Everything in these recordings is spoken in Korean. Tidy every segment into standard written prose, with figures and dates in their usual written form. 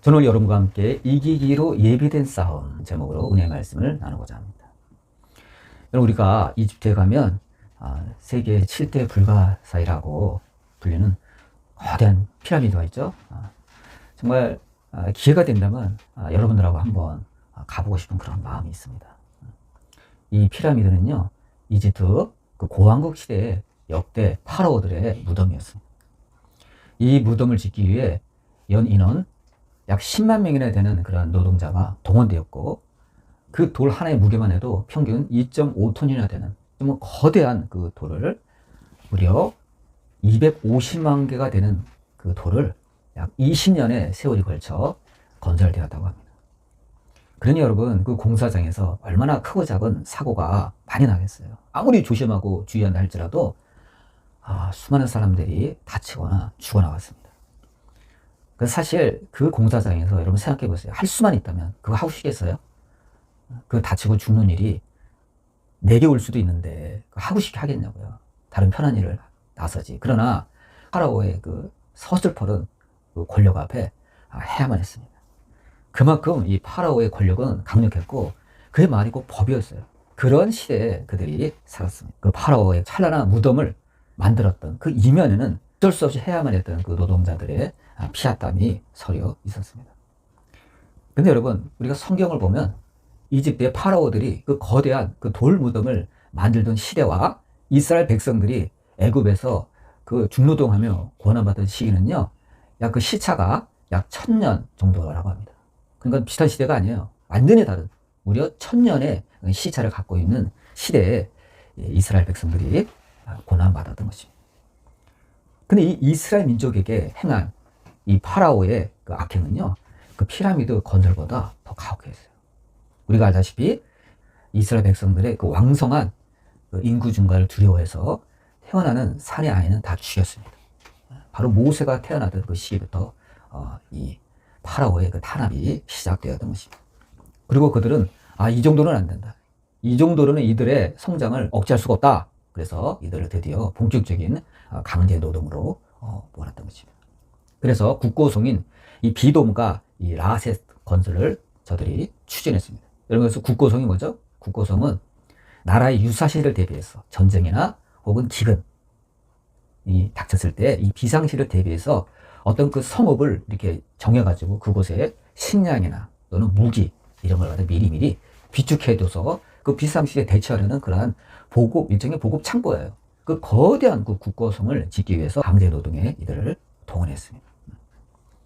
저는 오늘 여러분과 함께 이기기로 예비된 싸움 제목으로 은혜의 말씀을 나누고자 합니다. 여러분, 우리가 이집트에 가면 세계 7대 불가사의라고 불리는 거대한 피라미드가 있죠. 정말 기회가 된다면 여러분들하고 한번 가보고 싶은 그런 마음이 있습니다. 이 피라미드는요, 이집트 그 고왕국 시대의 역대 파라오들의 무덤이었습니다. 이 무덤을 짓기 위해 연 인원 약 10만 명이나 되는 그런 노동자가 동원되었고, 그 돌 하나의 무게만 해도 평균 2.5톤이나 되는 정말 거대한 그 돌을, 무려 250만 개가 되는 그 돌을 약 20년의 세월이 걸쳐 건설되었다고 합니다. 그러니 여러분, 그 공사장에서 얼마나 크고 작은 사고가 많이 나겠어요. 아무리 조심하고 주의한다 할지라도 수많은 사람들이 다치거나 죽어나갔습니다. 그래서 사실 그 공사장에서 여러분 생각해 보세요. 할 수만 있다면 그거 하고 싶겠어요? 그 다치고 죽는 일이 내게 올 수도 있는데 하고 싶게 하겠냐고요. 다른 편한 일을 나서지. 그러나 파라오의 그 서슬퍼른 그 권력 앞에 해야만 했습니다. 그만큼 이 파라오의 권력은 강력했고, 그의 말이 꼭 법이었어요. 그런 시대에 그들이 살았습니다. 그 파라오의 찬란한 무덤을 만들었던 그 이면에는 어쩔 수 없이 해야만 했던 그 노동자들의 피와 땀이 서려 있었습니다. 근데 여러분, 우리가 성경을 보면 이집트의 파라오들이 그 거대한 그 돌 무덤을 만들던 시대와 이스라엘 백성들이 애굽에서 그 중노동하며 고난받던 시기는요, 약 그 시차가 약 1000년 정도라고 합니다. 그러니까 비슷한 시대가 아니에요. 완전히 다른, 무려 1000년의 시차를 갖고 있는 시대에 이스라엘 백성들이 고난받았던 것입니다. 근데 이 이스라엘 민족에게 행한 이 파라오의 그 악행은요, 그 피라미드 건설보다 더 가혹했어요. 우리가 알다시피 이스라엘 백성들의 그 왕성한 그 인구 증가를 두려워해서 태어나는 사내 아이는 다 죽였습니다. 바로 모세가 태어나던 그 시기부터 이 파라오의 그 탄압이 시작되었던 것입니다. 그리고 그들은 이 정도는 안 된다. 이 정도로는 이들의 성장을 억제할 수가 없다. 그래서 이들을 드디어 본격적인 강제 노동으로 몰았던 것입니다. 그래서 국고성인 이 비돔과 이 라셋 건설을 저들이 추진했습니다. 여러분, 그래서 국고성이 뭐죠? 국고성은 나라의 유사시를 대비해서 전쟁이나 혹은 기근이 닥쳤을 때 이 비상시를 대비해서 어떤 그 성읍을 이렇게 정해가지고 그곳에 식량이나 또는 무기 이런 걸 갖다 미리미리 비축해둬서 그 비상시에 대처하려는 그러한 일종의 보급 창고예요. 그 거대한 그 국고성을 짓기 위해서 강제 노동에 이들을 동원했습니다.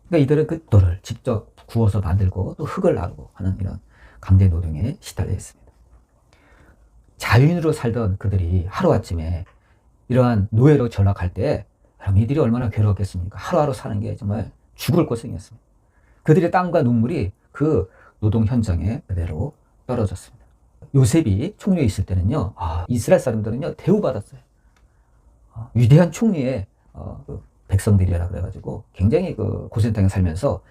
그러니까 이들은 그 돌을 직접 구워서 만들고 또 흙을 나르고 하는 이런 강제 노동에 시달려 있습니다. 자유인으로 살던 그들이 하루아침에 이러한 노예로 전락할 때 그럼 이들이 얼마나 괴로웠겠습니까? 하루하루 사는 게 정말 죽을 고생이었습니다. 그들의 땀과 눈물이 그 노동 현장에 그대로 떨어졌습니다. 요셉이 총리에 있을 때는요, 이스라엘 사람들은요, 대우받았어요. 위대한 총리의 그 백성들이라 그래가지고 굉장히 그 고센 땅에 살면서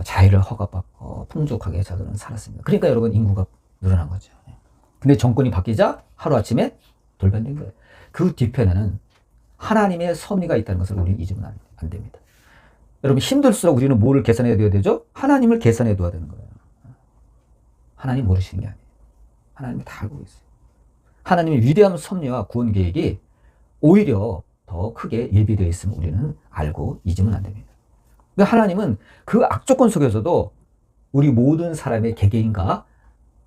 자유를 허가받고 풍족하게 저들은 살았습니다. 그러니까 여러분, 인구가 늘어난 거죠. 근데 정권이 바뀌자 하루아침에 돌변된 거예요. 그 뒤편에는 하나님의 섭리가 있다는 것을 우리는 잊으면 안 됩니다. 여러분, 힘들수록 우리는 뭐를 계산해야 되죠? 하나님을 계산해 둬야 되는 거예요. 하나님 모르시는 게 아니에요. 하나님이 다 알고 있어요. 하나님의 위대한 섭리와 구원 계획이 오히려 더 크게 예비되어 있음을 우리는 알고 잊으면 안 됩니다. 그러니까 하나님은 그 악조건 속에서도 우리 모든 사람의 개개인과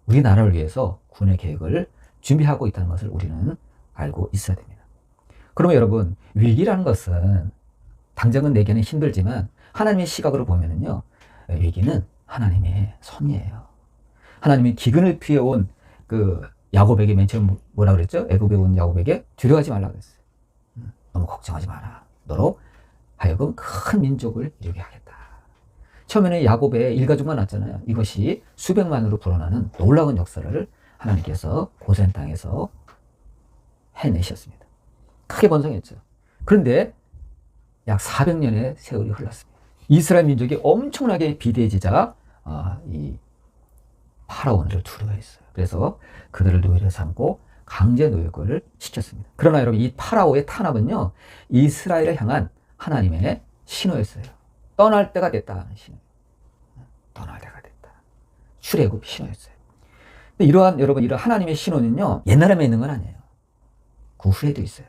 우리나라를 위해서 구원의 계획을 준비하고 있다는 것을 우리는 알고 있어야 됩니다. 그러면 여러분, 위기라는 것은 당장은 내게는 힘들지만 하나님의 시각으로 보면은요, 위기는 하나님의 섭리예요. 하나님이 기근을 피해온 그 야곱에게 맨 처음 뭐라 그랬죠? 애굽에 온 야곱에게 두려워하지 말라 그랬어요. 너무 걱정하지 마라. 너로 하여금 큰 민족을 이루게 하겠다. 처음에는 야곱의 일가족만 났잖아요. 이것이 수백만으로 불어나는 놀라운 역사를 하나님께서 고센 땅에서 해내셨습니다. 크게 번성했죠. 그런데 약 400년의 세월이 흘렀습니다. 이스라엘 민족이 엄청나게 비대해지자 이 파라오를 두려워했어요. 그래서 그들을 노예로 삼고 강제 노역을 시켰습니다. 그러나 여러분, 이 파라오의 탄압은요, 이스라엘을 향한 하나님의 신호였어요. 떠날 때가 됐다 하는 신호. 출애굽 신호였어요. 근데 여러분, 이러한 하나님의 신호는요, 옛날에만 있는 건 아니에요. 그 후에도 있어요.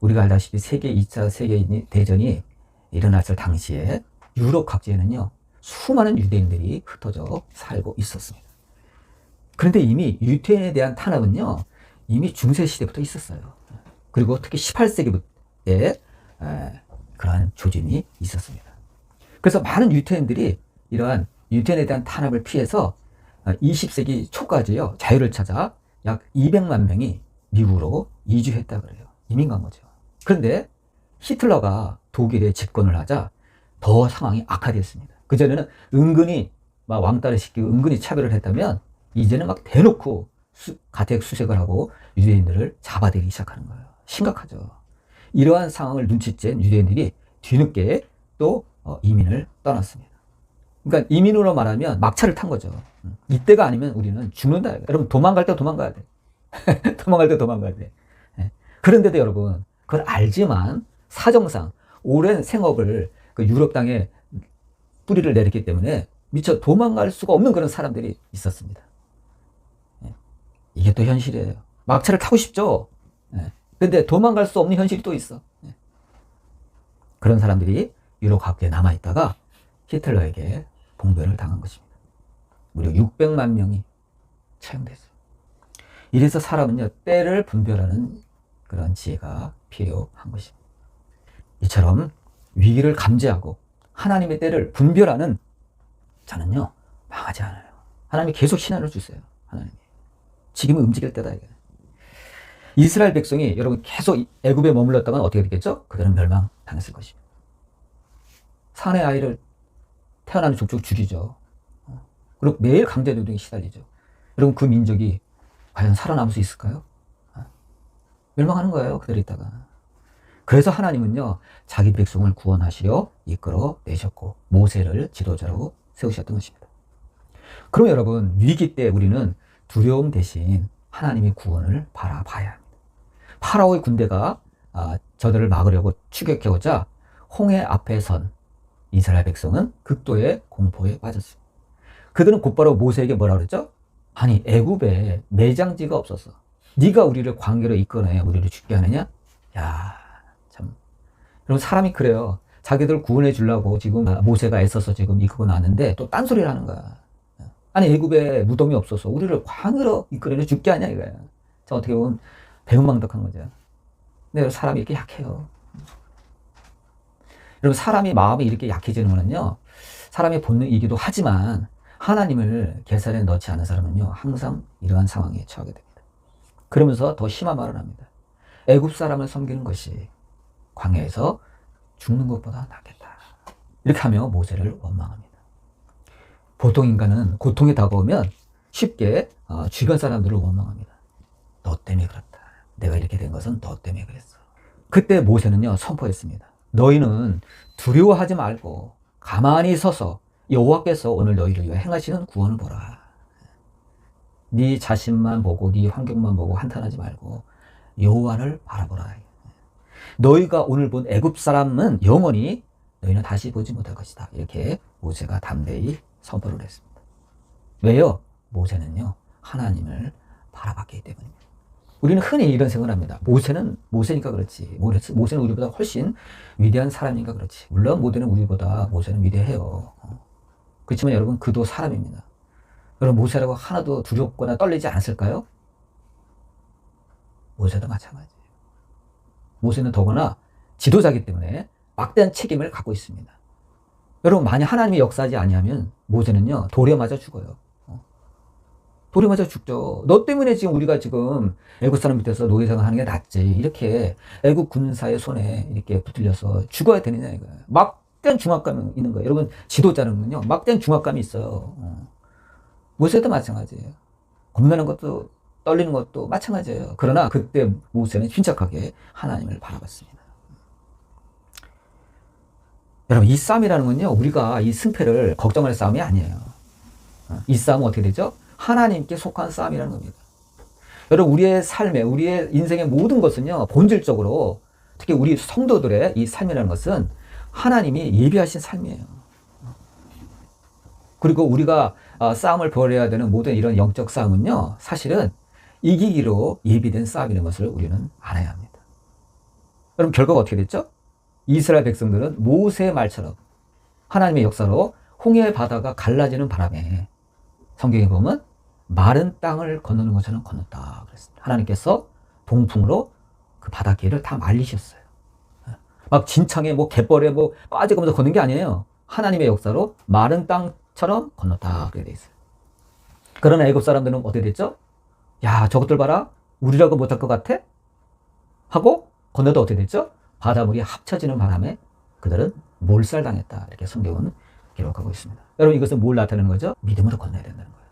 우리가 알다시피 세계 2차 세계대전이 일어났을 당시에 유럽 각지에는요, 수많은 유대인들이 흩어져 살고 있었습니다. 그런데 이미 유대인에 대한 탄압은요, 이미 중세시대부터 있었어요. 그리고 특히 18세기부터의 그러한 조짐이 있었습니다. 그래서 많은 유대인들이 이러한 유대인에 대한 탄압을 피해서 20세기 초까지요, 자유를 찾아 약 200만 명이 미국으로 이주했다 그래요. 이민 간 거죠. 그런데 히틀러가 독일에 집권을 하자 더 상황이 악화됐습니다. 그전에는 은근히 막 왕따를 시키고 은근히 차별을 했다면 이제는 막 대놓고 가택 수색을 하고 유대인들을 잡아들이기 시작하는 거예요. 심각하죠. 이러한 상황을 눈치챈 유대인들이 뒤늦게 또 이민을 떠났습니다. 그러니까 이민으로 말하면 막차를 탄 거죠. 이때가 아니면 우리는 죽는다. 여러분, 도망갈 때 도망가야 돼. 도망갈 때 도망가야 돼. 그런데도 여러분, 그걸 알지만 사정상 오랜 생업을 그 유럽 땅에 뿌리를 내렸기 때문에 미처 도망갈 수가 없는 그런 사람들이 있었습니다. 이게 또 현실이에요. 막차를 타고 싶죠. 근데 도망갈 수 없는 현실이 또 있어. 그런 사람들이 유럽 각지에 남아있다가 히틀러에게 봉변을 당한 것입니다. 무려 600만 명이 처형됐어요. 이래서 사람은요, 때를 분별하는 그런 지혜가 필요한 것입니다. 이처럼 위기를 감지하고 하나님의 때를 분별하는 자는요, 망하지 않아요. 하나님이 계속 신한을 주세요. 하나님이. 지금은 움직일 때다. 이게. 이스라엘 백성이 여러분 계속 애굽에 머물렀다면 어떻게 됐겠죠? 그들은 멸망당했을 것입니다. 사내 아이를 태어나는 족족 죽이죠. 그리고 매일 강제노동에 시달리죠. 여러분, 그 민족이 과연 살아남을 수 있을까요? 멸망하는 거예요. 그대로 있다가. 그래서 하나님은요, 자기 백성을 구원하시려 이끌어 내셨고 모세를 지도자로 세우셨던 것입니다. 그럼 여러분, 위기 때 우리는 두려움 대신 하나님의 구원을 바라봐야 합니다. 파라오의 군대가 저들을 막으려고 추격해오자 홍해 앞에 선 이스라엘 백성은 극도의 공포에 빠졌습니다. 그들은 곧바로 모세에게 뭐라 그랬죠? 아니, 애굽에 매장지가 없었어. 네가 우리를 광야로 이끌어내 우리를 죽게 하느냐? 야, 참. 여러분, 사람이 그래요. 자기들 구원해 주려고 지금 모세가 애써서 지금 이끌고 나왔는데 또 딴소리를 하는 거야. 아니, 애굽에 무덤이 없어서 우리를 광야로 이끌어내 죽게 하냐 이거야. 자, 어떻게 보면 배은망덕한 거죠. 근데 사람이 이렇게 약해요. 여러분, 사람이 마음이 이렇게 약해지는 거는요, 사람의 본능이기도 하지만 하나님을 계산에 넣지 않은 사람은요, 항상 이러한 상황에 처하게 됩니다. 그러면서 더 심한 말을 합니다. 애굽 사람을 섬기는 것이 광야에서 죽는 것보다 낫겠다. 이렇게 하며 모세를 원망합니다. 보통 인간은 고통이 다가오면 쉽게 주변 사람들을 원망합니다. 너 때문에 그렇다. 내가 이렇게 된 것은 너 때문에 그랬어. 그때 모세는요, 선포했습니다. 너희는 두려워하지 말고 가만히 서서 여호와께서 오늘 너희를 위해 행하시는 구원을 보라. 네 자신만 보고 네 환경만 보고 한탄하지 말고 여호와를 바라보라. 너희가 오늘 본 애굽 사람은 영원히 너희는 다시 보지 못할 것이다. 이렇게 모세가 담대히 선포를 했습니다. 왜요? 모세는요, 하나님을 바라봤기 때문입니다. 우리는 흔히 이런 생각을 합니다. 모세는 모세니까 그렇지. 모세는 우리보다 훨씬 위대한 사람이니까 그렇지. 물론 모세는 위대해요. 그렇지만 여러분, 그도 사람입니다. 여러분, 모세라고 하나도 두렵거나 떨리지 않았을까요? 모세도 마찬가지예요. 모세는 더구나 지도자이기 때문에 막대한 책임을 갖고 있습니다. 여러분, 만약 하나님이 역사하지 아니하면 모세는요, 돌에 맞아 죽어요. 돌에 맞아 죽죠. 너 때문에 지금 우리가 지금 애굽 사람 밑에서 노예생활 하는 게 낫지. 이렇게 애굽 군사의 손에 이렇게 붙들려서 죽어야 되느냐 이거예요. 막대한 중압감이 있는 거예요. 여러분, 지도자는요, 막대한 중압감이 있어요. 모세도 마찬가지예요. 겁나는 것도 떨리는 것도 마찬가지예요. 그러나 그때 모세는 침착하게 하나님을 바라봤습니다. 여러분, 이 싸움이라는 건요, 우리가 이 승패를 걱정할 싸움이 아니에요. 이 싸움은 어떻게 되죠? 하나님께 속한 싸움이라는 겁니다. 여러분, 우리의 삶에, 우리의 인생의 모든 것은요, 본질적으로 특히 우리 성도들의 이 삶이라는 것은 하나님이 예비하신 삶이에요. 그리고 우리가 싸움을 벌여야 되는 모든 이런 영적 싸움은요, 사실은 이기기로 예비된 싸움이라는 것을 우리는 알아야 합니다. 그럼 결과가 어떻게 됐죠? 이스라엘 백성들은 모세의 말처럼 하나님의 역사로 홍해 바다가 갈라지는 바람에 성경에 보면 마른 땅을 건너는 것처럼 건넜다 그랬습니다. 하나님께서 동풍으로 그 바닷길을 다 말리셨어요. 막 진창에 뭐 갯벌에 뭐 빠지면서 걷는 게 아니에요. 하나님의 역사로 마른 땅처럼 건넜다 그렇게 돼 있어요. 그러나 애굽 사람들은 어떻게 됐죠? 야, 저것들 봐라. 우리라고 못할 것 같아? 하고 건너도 어떻게 됐죠? 바닷물이 합쳐지는 바람에 그들은 몰살당했다. 이렇게 성경은 기록하고 있습니다. 여러분, 이것은 뭘 나타내는 거죠? 믿음으로 건너야 된다는 거예요.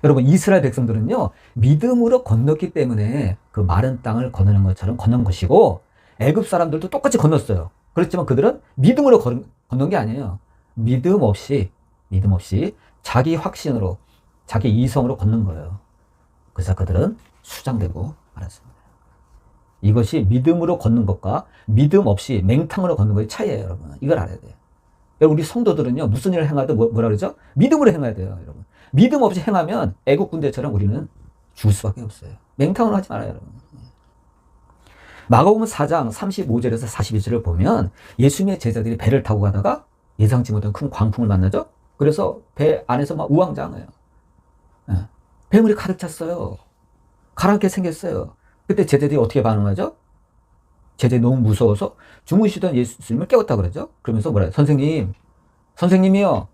여러분, 이스라엘 백성들은요, 믿음으로 건넜기 때문에 그 마른 땅을 건너는 것처럼 건넌 것이고, 애굽 사람들도 똑같이 건넜어요. 그렇지만 그들은 믿음으로 건넌 게 아니에요. 믿음 없이 자기 확신으로, 자기 이성으로 건넌 거예요. 그래서 그들은 수장되고 말았습니다. 이것이 믿음으로 걷는 것과 믿음 없이 맹탕으로 걷는 것의 차이예요, 여러분. 이걸 알아야 돼요. 여러분, 우리 성도들은요, 무슨 일을 행하든 뭐라 그러죠? 믿음으로 행해야 돼요, 여러분. 믿음 없이 행하면 애국 군대처럼 우리는 죽을 수밖에 없어요. 맹탕으로 하지 말아요, 여러분. 마가복음 4장 35절에서 41절을 보면 예수님의 제자들이 배를 타고 가다가 예상치 못한 큰 광풍을 만나죠. 그래서 배 안에서 막 우왕좌왕해요. 배물이 가득 찼어요. 가라앉게 생겼어요. 그때 제자들이 어떻게 반응하죠? 제자들이 너무 무서워서 주무시던 예수님을 깨웠다 그러죠. 그러면서 뭐라 해요? 선생님이요.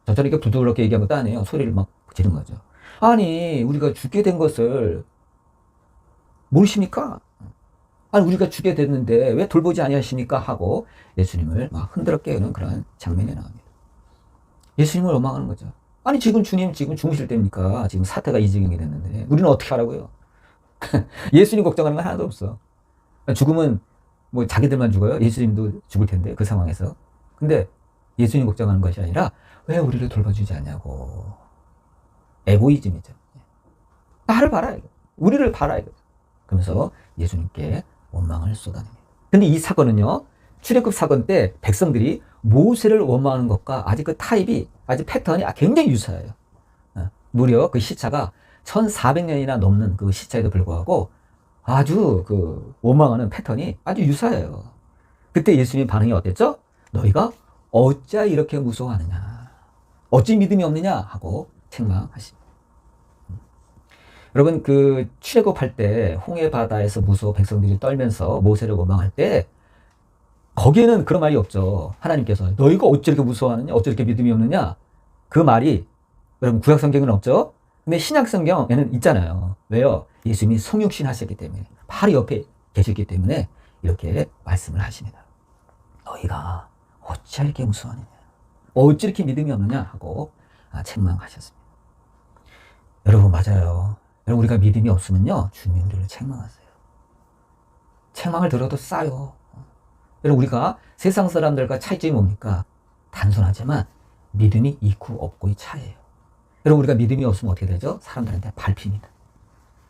저처럼 이렇게 부드럽게 얘기한 것도 아니에요. 소리를 막 지른 거죠. 아니, 우리가 죽게 된 것을 모르십니까? 아니, 우리가 죽게 됐는데 왜 돌보지 아니하십니까? 하고 예수님을 막 흔들어 깨우는 그런 장면이 나옵니다. 예수님을 원망하는 거죠. 아니, 주님 지금 주무실 때입니까? 지금 사태가 이 지경이 됐는데 우리는 어떻게 하라고요? 예수님 걱정하는 건 하나도 없어. 죽음은 뭐 자기들만 죽어요? 예수님도 죽을 텐데 그 상황에서. 근데 예수님 걱정하는 것이 아니라 왜 우리를 돌봐주지 않냐고. 에고이즘이죠. 나를 봐라 이거. 우리를 봐라 이거. 그러면서 예수님께 원망을 쏟아냅니다. 근데 이 사건은요, 출애굽 사건 때 백성들이 모세를 원망하는 것과 아직 그 타입이, 아직 패턴이 굉장히 유사해요. 무려 그 시차가 1400년이나 넘는 그 시차에도 불구하고 아주 그 원망하는 패턴이 아주 유사해요. 그때 예수님의 반응이 어땠죠? 너희가 어찌 이렇게 무서워하느냐? 어찌 믿음이 없느냐? 하고 책망하십니다. 여러분, 그 출애굽할 때 홍해 바다에서 무서워 백성들이 떨면서 모세를 원망할 때 거기에는 그런 말이 없죠. 하나님께서 너희가 어찌 이렇게 무서워하느냐? 어찌 이렇게 믿음이 없느냐? 그 말이 여러분 구약 성경은 없죠? 근데 신약 성경에는 있잖아요. 왜요? 예수님이 성육신 하셨기 때문에, 바로 옆에 계셨기 때문에 이렇게 말씀을 하십니다. 너희가 어찌 이렇게 무서워하느냐? 어찌 이렇게 믿음이 없느냐? 하고 책망하셨습니다. 여러분, 맞아요. 여러분, 우리가 믿음이 없으면요, 주님이 우리를 책망하세요. 책망을 들어도 싸요. 여러분, 우리가 세상 사람들과 차이점이 뭡니까? 단순하지만 믿음이 있고 없고의 차이예요. 여러분, 우리가 믿음이 없으면 어떻게 되죠? 사람들한테 밟힙니다.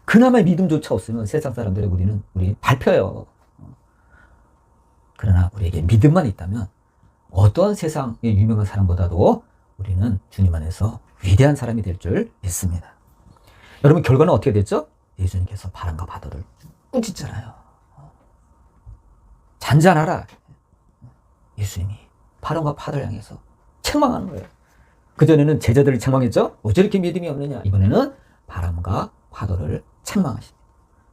그나마 믿음조차 없으면 세상 사람들에게 우리 밟혀요. 그러나 우리에게 믿음만 있다면 어떠한 세상의 유명한 사람보다도 우리는 주님 안에서 위대한 사람이 될 줄 믿습니다. 여러분, 결과는 어떻게 됐죠? 예수님께서 바람과 파도를 꾸짖잖아요. 잔잔하라. 예수님이 바람과 파도를 향해서 책망하는 거예요. 그전에는 제자들을 책망했죠? 어찌 이렇게 믿음이 없느냐? 이번에는 바람과 파도를 책망하십니다.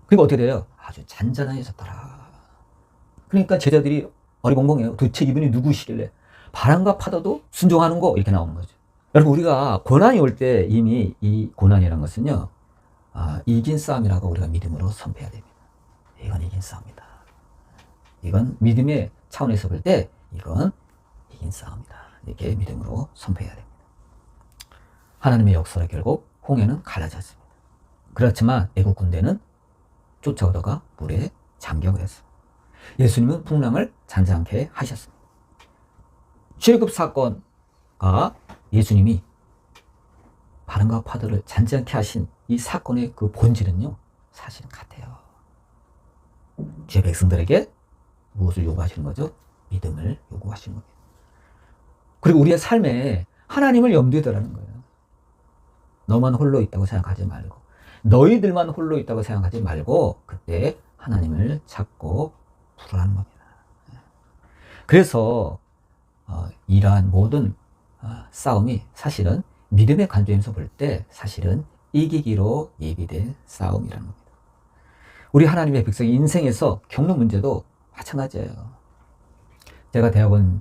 그리고 어떻게 돼요? 아주 잔잔해졌더라. 그러니까 제자들이 어리벙벙해요. 도대체 이분이 누구시길래 바람과 파도도 순종하는 거? 이렇게 나오는 거죠. 여러분, 우리가 고난이 올 때 이미 이 고난이라는 것은요, 이긴 싸움이라고 우리가 믿음으로 선포해야 됩니다. 이건 이긴 싸움이다. 이건 믿음의 차원에서 볼 때 이건 이긴 싸움이다. 이렇게 믿음으로 선포해야 됩니다. 하나님의 역사로 결국 홍해는 갈라졌습니다. 그렇지만 애국 군대는 쫓아오다가 물에 잠겨버렸습니다. 예수님은 풍랑을 잔잔케 하셨습니다. 출애굽 사건과 예수님이 바람과 파도를 잔잔케 하신 이 사건의 그 본질은요, 사실은 같아요. 주의 백성들에게 무엇을 요구하시는 거죠? 믿음을 요구하시는 겁니다. 그리고 우리의 삶에 하나님을 염두에 두라는 거예요. 너만 홀로 있다고 생각하지 말고, 너희들만 홀로 있다고 생각하지 말고, 그때 하나님을 찾고 부르라는 겁니다. 그래서 이러한 모든 싸움이 사실은 믿음의 관점에서 볼 때 사실은 이기기로 예비된 싸움이라는 겁니다. 우리 하나님의 백성이 인생에서 겪는 문제도 마찬가지예요. 제가 대학원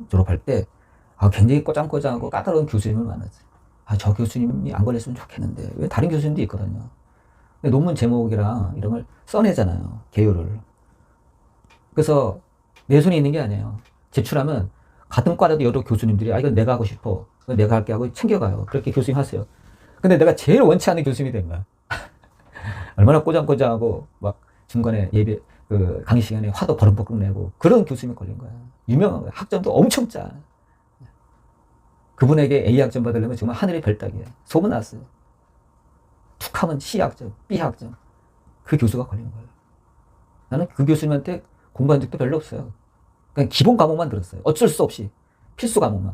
졸업할 때 굉장히 꼬장꼬장하고 까다로운 교수님을 만났어요. 저 교수님이 안 걸렸으면 좋겠는데, 왜 다른 교수님도 있거든요. 근데 논문 제목이랑 이런 걸 써내잖아요. 개요를. 그래서 내 손에 있는 게 아니에요. 제출하면 같은 과라도 여러 교수님들이 이건 내가 하고 싶어, 이건 내가 할게 하고 챙겨가요. 그렇게 교수님 하세요. 근데 내가 제일 원치 않는 교수님이 된 거야. 얼마나 꼬장꼬장하고 막 중간에 예배 강의 시간에 화도 버럭버럭 내고 그런 교수님이 걸린 거야. 유명한 거야. 학점도 엄청 짜. 그분에게 A학점 받으려면 정말 하늘의 별따기야. 소문 났어요. 툭하면 C학점, B학점. 그 교수가 걸린 거예요. 나는 그 교수님한테 공부한 적도 별로 없어요. 그냥 기본 과목만 들었어요. 어쩔 수 없이. 필수 과목만.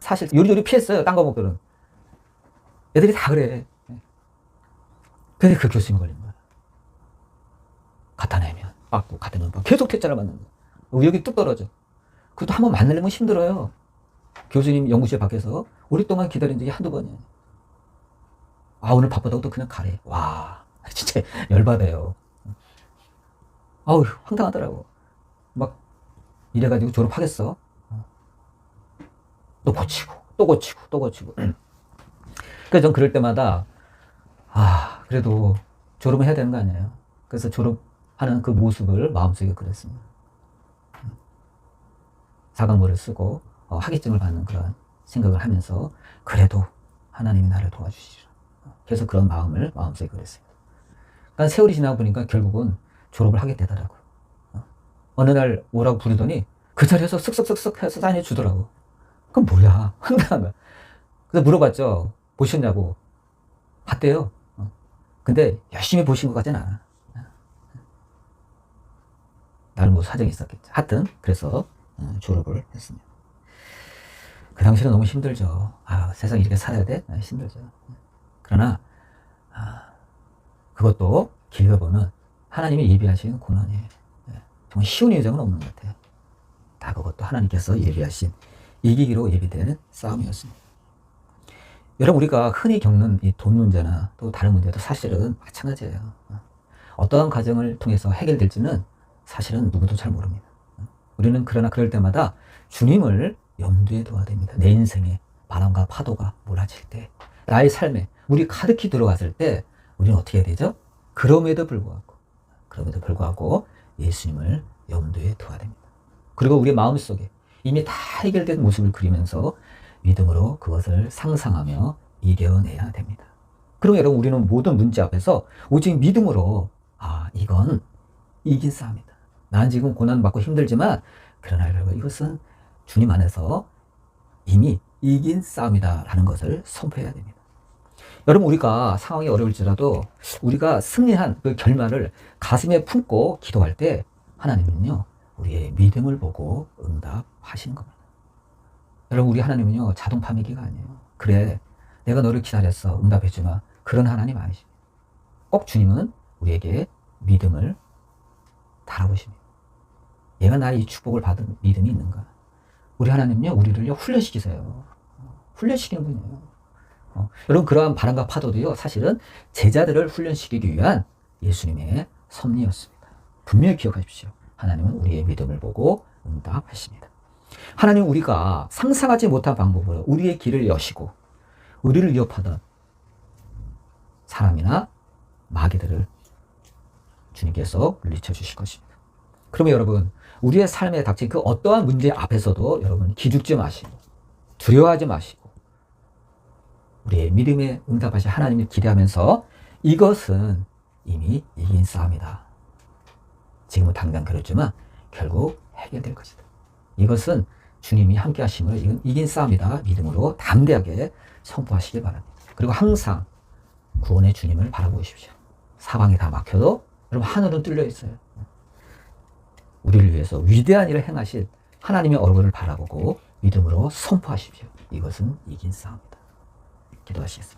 사실 요리조리 피했어요. 딴 과목들은. 애들이 다 그래. 근데 그 교수님이 걸린 거야. 갖다 내면 빠꾸, 갖다 내면 빠꾸. 계속 퇴짜를 맞는 거야. 의욕이 뚝 떨어져. 그것도 한번 만나려면 힘들어요. 교수님 연구실 밖에서 오랫동안 기다린 적이 한두 번이에요. 오늘 바쁘다고 또 그냥 가래. 와, 진짜 열받아요. 황당하더라고. 막 이래가지고 졸업하겠어. 또 고치고, 또 고치고, 또 고치고. 그래서 전 그럴 때마다 그래도 졸업을 해야 되는 거 아니에요. 그래서 졸업하는 그 모습을 마음속에 그렸습니다. 사과물을 쓰고 학위증을 받는 그런 생각을 하면서 그래도 하나님이 나를 도와주시리라. 그래서 그런 마음을 마음속에 그렸습니다. 그러니까 세월이 지나고 보니까 결국은 졸업을 하게 되더라고요. 어느 날 오라고 부르더니 그 자리에서 쓱쓱쓱쓱 해서 사인해 주더라고. 그럼 뭐야? 황당한 거야. 그래서 물어봤죠. 보셨냐고. 봤대요. 근데 열심히 보신 것 같지는 않아. 나름 뭐 사정이 있었겠죠. 하여튼 그래서 졸업을 했습니다. 그 당시는 너무 힘들죠. 세상 이렇게 살아야 돼? 힘들죠. 그러나 그것도 길게 보면 하나님이 예비하신 고난이에요. 정말 쉬운 여정은 없는 것 같아요. 다 그것도 하나님께서 예비하신 이기기로 예비된 싸움이었습니다. 여러분, 우리가 흔히 겪는 이 돈 문제나 또 다른 문제도 사실은 마찬가지예요. 어떠한 과정을 통해서 해결될지는 사실은 누구도 잘 모릅니다. 우리는 그러나 그럴 때마다 주님을 염두에 둬야 됩니다. 내 인생에 바람과 파도가 몰아칠 때, 나의 삶에 물이 가득히 들어갔을 때 우리는 어떻게 해야 되죠? 그럼에도 불구하고 예수님을 염두에 둬야 됩니다. 그리고 우리 마음속에 이미 다 해결된 모습을 그리면서 믿음으로 그것을 상상하며 이겨내야 됩니다. 그럼 여러분, 우리는 모든 문제 앞에서 오직 믿음으로 이건 이긴 싸움이다. 난 지금 고난받고 힘들지만 그러나 여러분, 이것은 주님 안에서 이미 이긴 싸움이다 라는 것을 선포해야 됩니다. 여러분, 우리가 상황이 어려울지라도 우리가 승리한 그 결말을 가슴에 품고 기도할 때 하나님은요, 우리의 믿음을 보고 응답하시는 겁니다. 여러분, 우리 하나님은요, 자동 파미기가 아니에요. 그래, 내가 너를 기다렸어, 응답해주마. 그런 하나님 아니십니다. 꼭 주님은 우리에게 믿음을 달아보십니다. 얘가 나의 이 축복을 받은 믿음이 있는가? 우리 하나님은요, 우리를요, 훈련시키세요. 훈련시키는 분이에요. 여러분, 그러한 바람과 파도도요, 사실은 제자들을 훈련시키기 위한 예수님의 섭리였습니다. 분명히 기억하십시오. 하나님은 우리의 믿음을 보고 응답하십니다. 하나님은 우리가 상상하지 못한 방법으로 우리의 길을 여시고 우리를 위협하던 사람이나 마귀들을 주님께서 물리쳐 주실 것입니다. 그러면 여러분, 우리의 삶에 닥친 그 어떠한 문제 앞에서도 여러분 기죽지 마시고 두려워하지 마시고 우리의 믿음에 응답하신 하나님을 기대하면서 이것은 이미 이긴 싸움이다. 지금은 당장 그렇지만 결국 해결될 것이다. 이것은 주님이 함께 하심으로 이긴 싸움이다. 믿음으로 담대하게 선포하시길 바랍니다. 그리고 항상 구원의 주님을 바라보십시오. 사방이 다 막혀도 여러분, 하늘은 뚫려 있어요. 우리를 위해서 위대한 일을 행하실 하나님의 얼굴을 바라보고 믿음으로 선포하십시오. 이것은 이긴 싸움이다. 기도하시겠습니다.